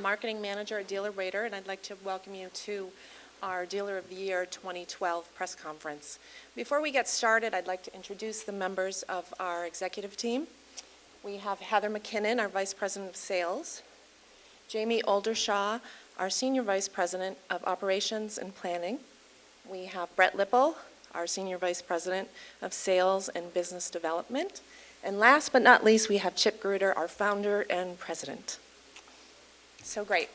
Marketing Manager at DealerRater, and I'd like to welcome you to our Dealer of the Year 2012 press conference. Before we get started, I'd like to introduce the members of our executive team. We have Heather McKinnon, our Vice President of Sales, Jamie Oldershaw, our Senior Vice President of Operations and Planning. We have Brett Lipple, our Senior Vice President of Sales and Business Development. And last but not least, we have Chip Gruder, our founder and president. So great.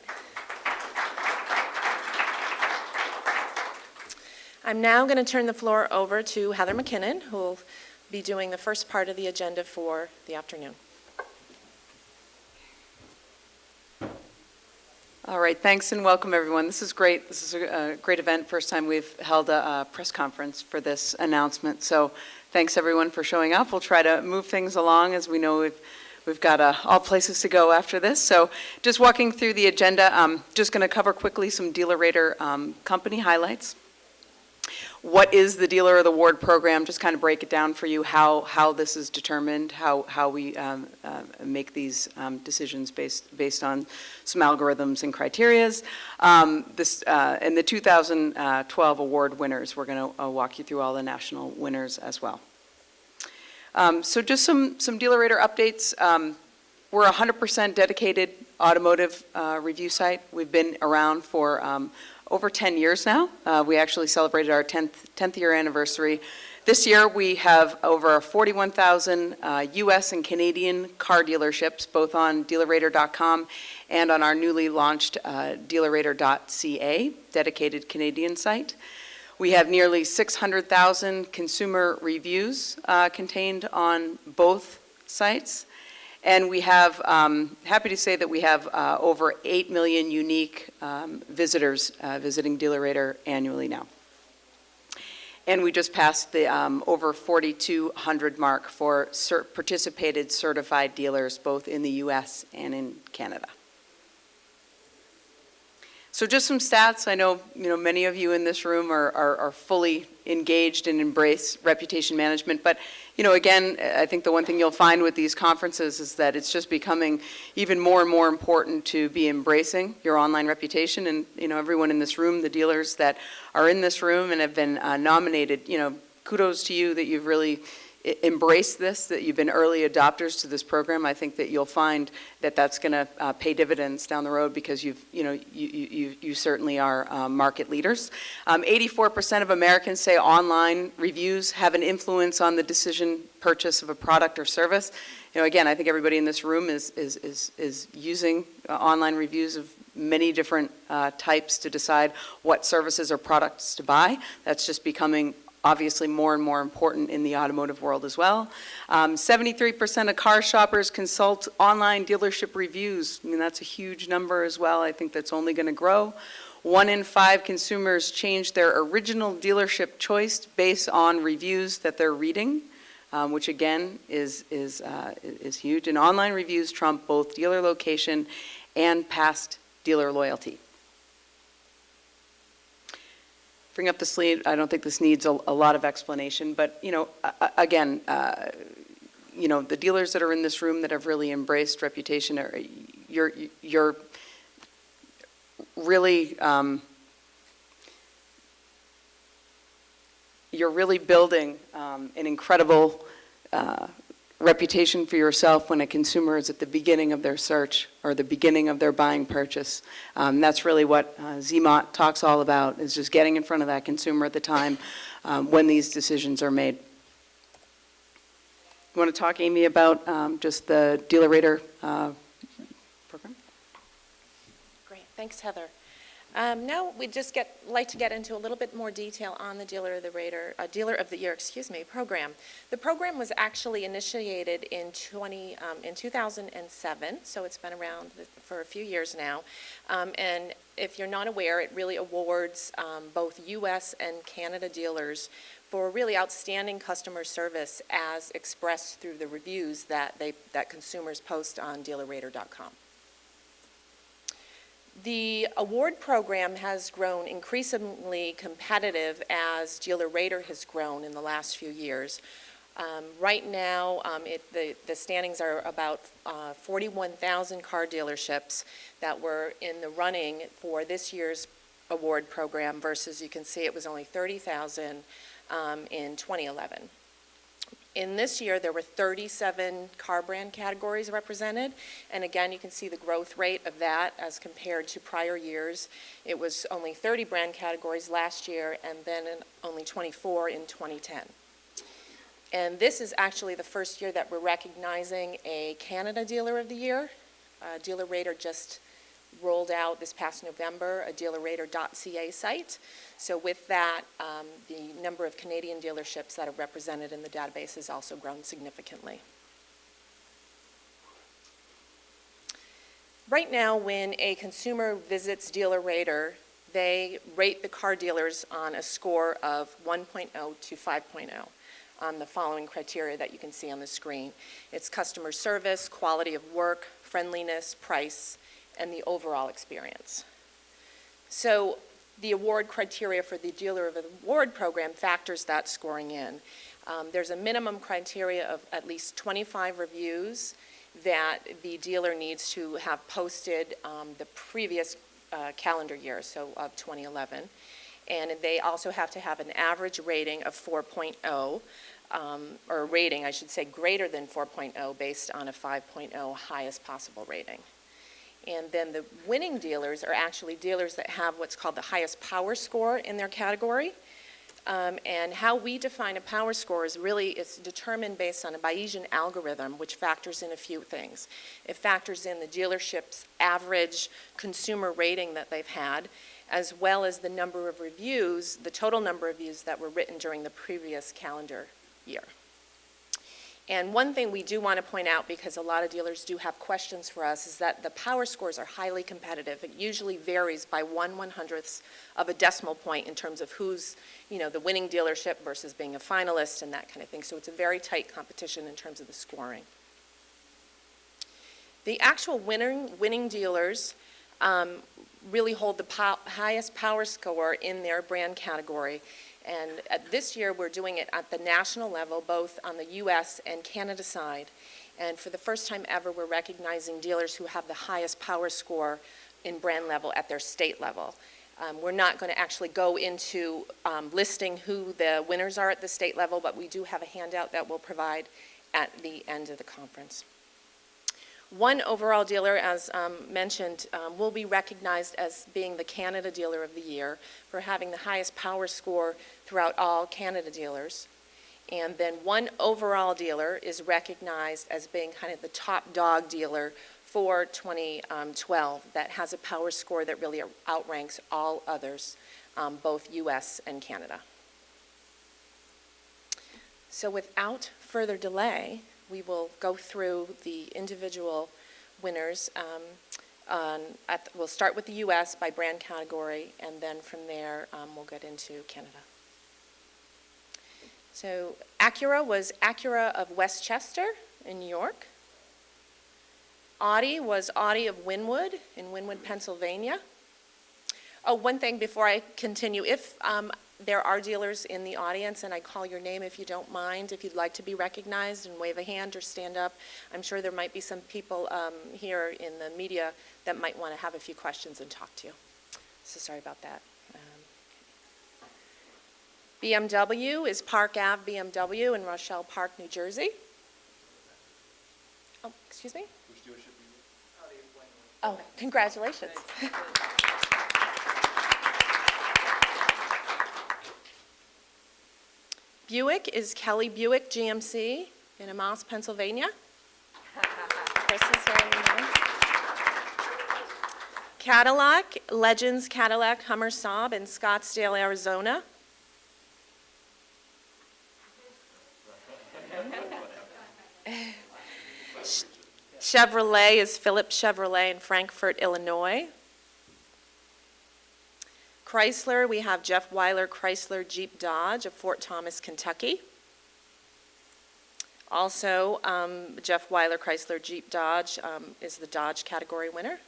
I'm now going to turn the floor over to Heather McKinnon, who will be doing the first part of the agenda for the afternoon. All right, thanks and welcome everyone. This is great. This is a great event. First time we've held a press conference for this announcement. So thanks everyone for showing up. We'll try to move things along as we know we've got all places to go after this. So just walking through the agenda, I'm just going to cover quickly some DealerRater company highlights. What is the Dealer of the Award program? Just kind of break it down for you, how this is determined, how we make these decisions based on some algorithms and criterias. And the 2012 award winners, we're going to walk you through all the national winners as well. So just some DealerRater updates. We're a 100% dedicated automotive review site. We've been around for over 10 years now. We actually celebrated our 10th year anniversary. This year we have over 41,000 US and Canadian car dealerships, both on DealerRater.com and on our newly launched DealerRater.ca, dedicated Canadian site. We have nearly 600,000 consumer reviews contained on both sites. And we have, happy to say that we have over 8 million unique visitors visiting DealerRater annually now. And we just passed the over 4,200 mark for participated certified dealers, both in the US and in Canada. So just some stats. I know many of you in this room are fully engaged and embrace reputation management, but again, I think the one thing you'll find with these conferences is that it's just becoming even more and more important to be embracing your online reputation. And everyone in this room, the dealers that are in this room and have been nominated, kudos to you that you've really embraced this, that you've been early adopters to this program. I think that you'll find that that's going to pay dividends down the road because you certainly are market leaders. 84% of Americans say online reviews have an influence on the decision purchase of a product or service. Again, I think everybody in this room is using online reviews of many different types to decide what services or products to buy. That's just becoming obviously more and more important in the automotive world as well. 73% of car shoppers consult online dealership reviews. I mean, that's a huge number as well. I think that's only going to grow. 1 in 5 consumers change their original dealership choice based on reviews that they're reading, which again is huge. And online reviews trump both dealer location and past dealer loyalty. Bring up the sleeve. I don't think this needs a lot of explanation, but again, the dealers that are in this room that have really embraced reputation, you're really building an incredible reputation for yourself when a consumer is at the beginning of their search or the beginning of their buying purchase. That's really what ZMOT talks all about, is just getting in front of that consumer at the time when these decisions are made. You want to talk, Amy, about just the DealerRater program? Great, thanks, Heather. Now we'd just like to get into a little bit more detail on the Dealer of the Year, program. The program was actually initiated in 2007, so it's been around for a few years now. And if you're not aware, it really awards both U.S. and Canada dealers for really outstanding customer service as expressed through the reviews that consumers post on DealerRater.com. The award program has grown increasingly competitive as DealerRater has grown in the last few years. Right now, the standings are about 41,000 car dealerships that were in the running for this year's award program versus, you can see, it was only 30,000 in 2011. In this year, there were 37 car brand categories represented, and again, you can see the growth rate of that as compared to prior years. It was only 30 brand categories last year, and then only 24 in 2010. And this is actually the first year that we're recognizing a Canada Dealer of the Year. DealerRater just rolled out this past November a DealerRater.ca site. So with that, the number of Canadian dealerships that are represented in the database has also grown significantly. Right now, when a consumer visits DealerRater, they rate the car dealers on a score of 1.0 to 5.0 on the following criteria that you can see on the screen. It's customer service, quality of work, friendliness, price, and the overall experience. So the award criteria for the Dealer of the Award program factors that scoring in. There's a minimum criteria of at least 25 reviews that the dealer needs to have posted the previous calendar year, so of 2011. And they also have to have an average rating of 4.0, or a rating, I should say, greater than 4.0 based on a 5.0 highest possible rating. And then the winning dealers are actually dealers that have what's called the highest power score in their category. And how we define a power score is really, it's determined based on a Bayesian algorithm, which factors in a few things. It factors in the dealership's average consumer rating that they've had, as well as the number of reviews, the total number of reviews that were written during the previous calendar year. And one thing we do want to point out, because a lot of dealers do have questions for us, is that the power scores are highly competitive. It usually varies by 1/100th of a decimal point in terms of who's, the winning dealership versus being a finalist and that kind of thing. So it's a very tight competition in terms of the scoring. The actual winning dealers really hold the highest power score in their brand category. And this year, we're doing it at the national level, both on the U.S. and Canada side. And for the first time ever, we're recognizing dealers who have the highest power score in brand level at their state level. We're not going to actually go into listing who the winners are at the state level, but we do have a handout that we'll provide at the end of the conference. One overall dealer, as mentioned, will be recognized as being the Canada Dealer of the Year for having the highest power score throughout all Canada dealers. And then one overall dealer is recognized as being kind of the top dog dealer for 2012 that has a power score that really outranks all others, both U.S. and Canada. So without further delay, we will go through the individual winners. We'll start with the U.S. by brand category, and then from there we'll get into Canada. So Acura was Acura of Westchester in New York. Audi was Audi of Wynwood in Wynwood, Pennsylvania. Oh, one thing before I continue, if there are dealers in the audience, and I call your name if you don't mind, if you'd like to be recognized and wave a hand or stand up. I'm sure there might be some people here in the media that might want to have a few questions and talk to you. So sorry about that. BMW is Park Ave BMW in Rochelle Park, New Jersey. Oh, excuse me? Which dealership are you with? Oh, congratulations. Buick is Kelly Buick GMC in Amos, Pennsylvania. Kristen's there in the room. Cadillac, Legends Cadillac Hummer Saab in Scottsdale, Arizona. Chevrolet is Phillips Chevrolet in Frankfort, Illinois. Chrysler, we have Jeff Weiler Chrysler Jeep Dodge of Fort Thomas, Kentucky. Also, Jeff Weiler Chrysler Jeep Dodge is the Dodge category winner.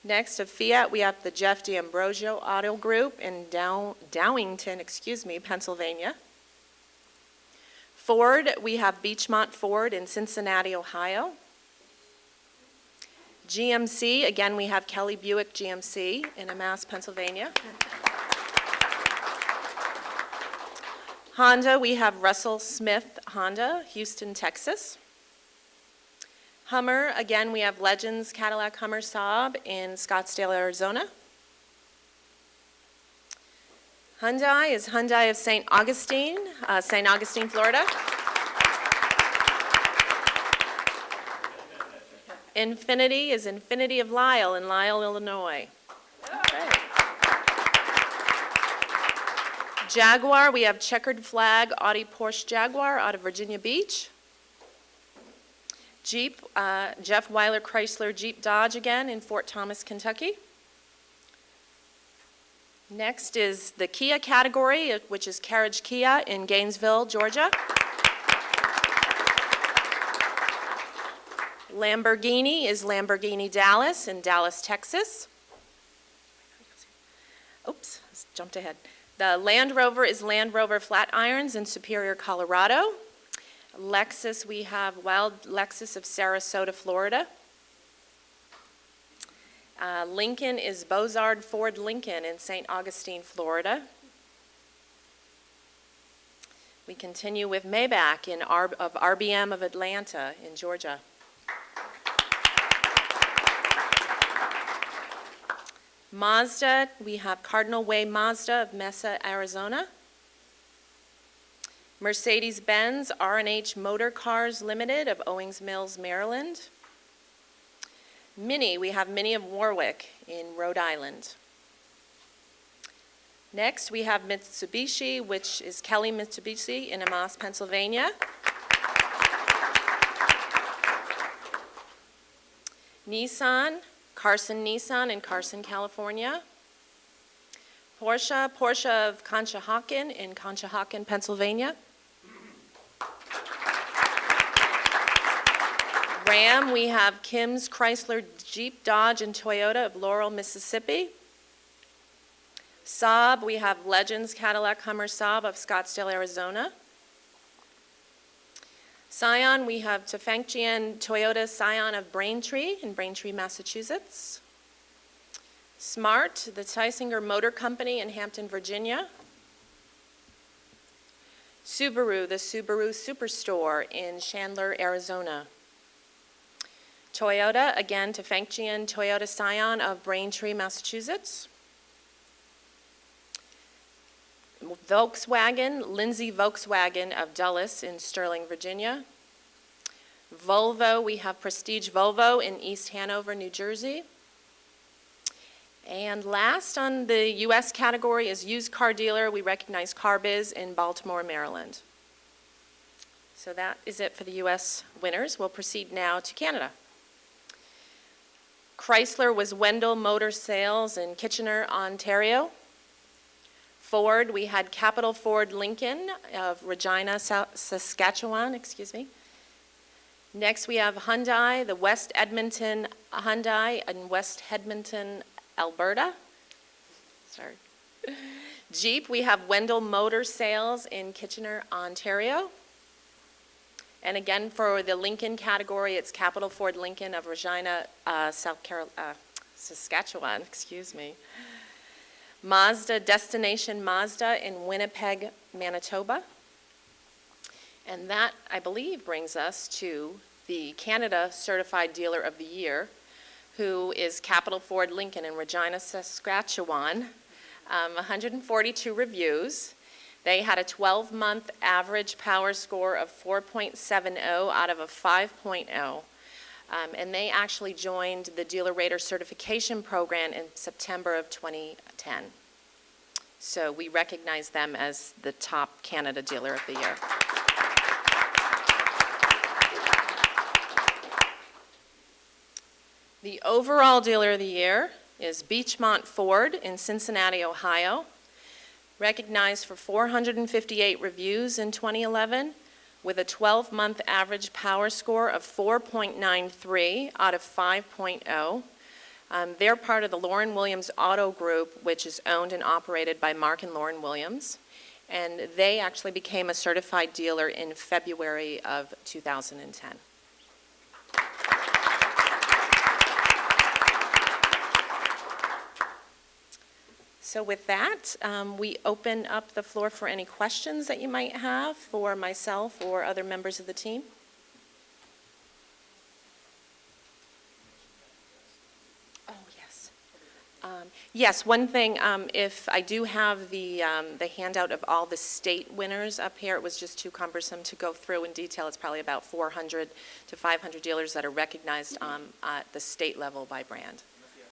Next, of Fiat, we have the Jeff D'Ambrosio Auto Group in Dowington, Pennsylvania. Ford, we have Beechmont Ford in Cincinnati, Ohio. GMC, again, we have Kelly Buick GMC in Amass, Pennsylvania. Honda, we have Russell Smith Honda, Houston, Texas. Hummer, again, we have Legends Cadillac Hummer Saab in Scottsdale, Arizona. Hyundai is Hyundai of St. Augustine, Florida. Infinity is Infinity of Lisle in Lisle, Illinois. Okay. Jaguar, we have Checkered Flag Audi Porsche Jaguar out of Virginia Beach. Jeep, Jeff Weiler Chrysler Jeep Dodge again in Fort Thomas, Kentucky. Next is the Kia category, which is Carriage Kia in Gainesville, Georgia. Lamborghini is Lamborghini Dallas in Dallas, Texas. Oops, jumped ahead. The Land Rover is Land Rover Flatirons in Superior, Colorado. Lexus, we have Wild Lexus of Sarasota, Florida. Lincoln is Bozard Ford Lincoln in St. Augustine, Florida. We continue with Maybach of RBM of Atlanta in Georgia. Mazda, we have Cardinal Way Mazda of Mesa, Arizona. Mercedes-Benz R&H Motor Cars Limited of Owings Mills, Maryland. Mini, we have Mini of Warwick in Rhode Island. Next, we have Mitsubishi, which is Kelly Mitsubishi in Amass, Pennsylvania. Nissan, Carson Nissan in Carson, California. Porsche of Conshohocken in Conshohocken, Pennsylvania. Ram, we have Kim's Chrysler Jeep Dodge and Toyota of Laurel, Mississippi. Saab, we have Legends Cadillac Hummer Saab of Scottsdale, Arizona. Scion, we have Tefangtian Toyota Scion of Braintree in Braintree, Massachusetts. Smart, the Tysinger Motor Company in Hampton, Virginia. Subaru, the Subaru Superstore in Chandler, Arizona. Toyota, again, Tefangtian Toyota Scion of Braintree, Massachusetts. Volkswagen, Lindsay Volkswagen of Dulles in Sterling, Virginia. Volvo, we have Prestige Volvo in East Hanover, New Jersey. And last on the U.S. category is used car dealer. We recognize CarBiz in Baltimore, Maryland. So that is it for the U.S. winners. We'll proceed now to Canada. Chrysler was Wendell Motor Sales in Kitchener, Ontario. Ford, we had Capital Ford Lincoln of Regina, Saskatchewan, Next, we have Hyundai, the West Edmonton Hyundai in West Edmonton, Alberta. Jeep, we have Wendell Motor Sales in Kitchener, Ontario. And again, for the Lincoln category, it's Capital Ford Lincoln of Regina, Saskatchewan, Mazda, Destination Mazda in Winnipeg, Manitoba. And that, I believe, brings us to the Canada Certified Dealer of the Year, who is Capital Ford Lincoln in Regina, Saskatchewan. 142 reviews. They had a 12-month average power score of 4.70 out of a 5.0. And they actually joined the DealerRater certification program in September of 2010. So we recognize them as the top Canada Dealer of the Year. The overall Dealer of the Year is Beechmont Ford in Cincinnati, Ohio, recognized for 458 reviews in 2011 with a 12-month average power score of 4.93 out of 5.0. They're part of the Lauren Williams Auto Group, which is owned and operated by Mark and Lauren Williams. And they actually became a certified dealer in February of 2010. So with that, we open up the floor for any questions that you might have for myself or other members of the team. Oh, yes. Yes, one thing, if I do have the handout of all the state winners up here, it was just too cumbersome to go through in detail. It's probably about 400 to 500 dealers that are recognized at the state level by brand.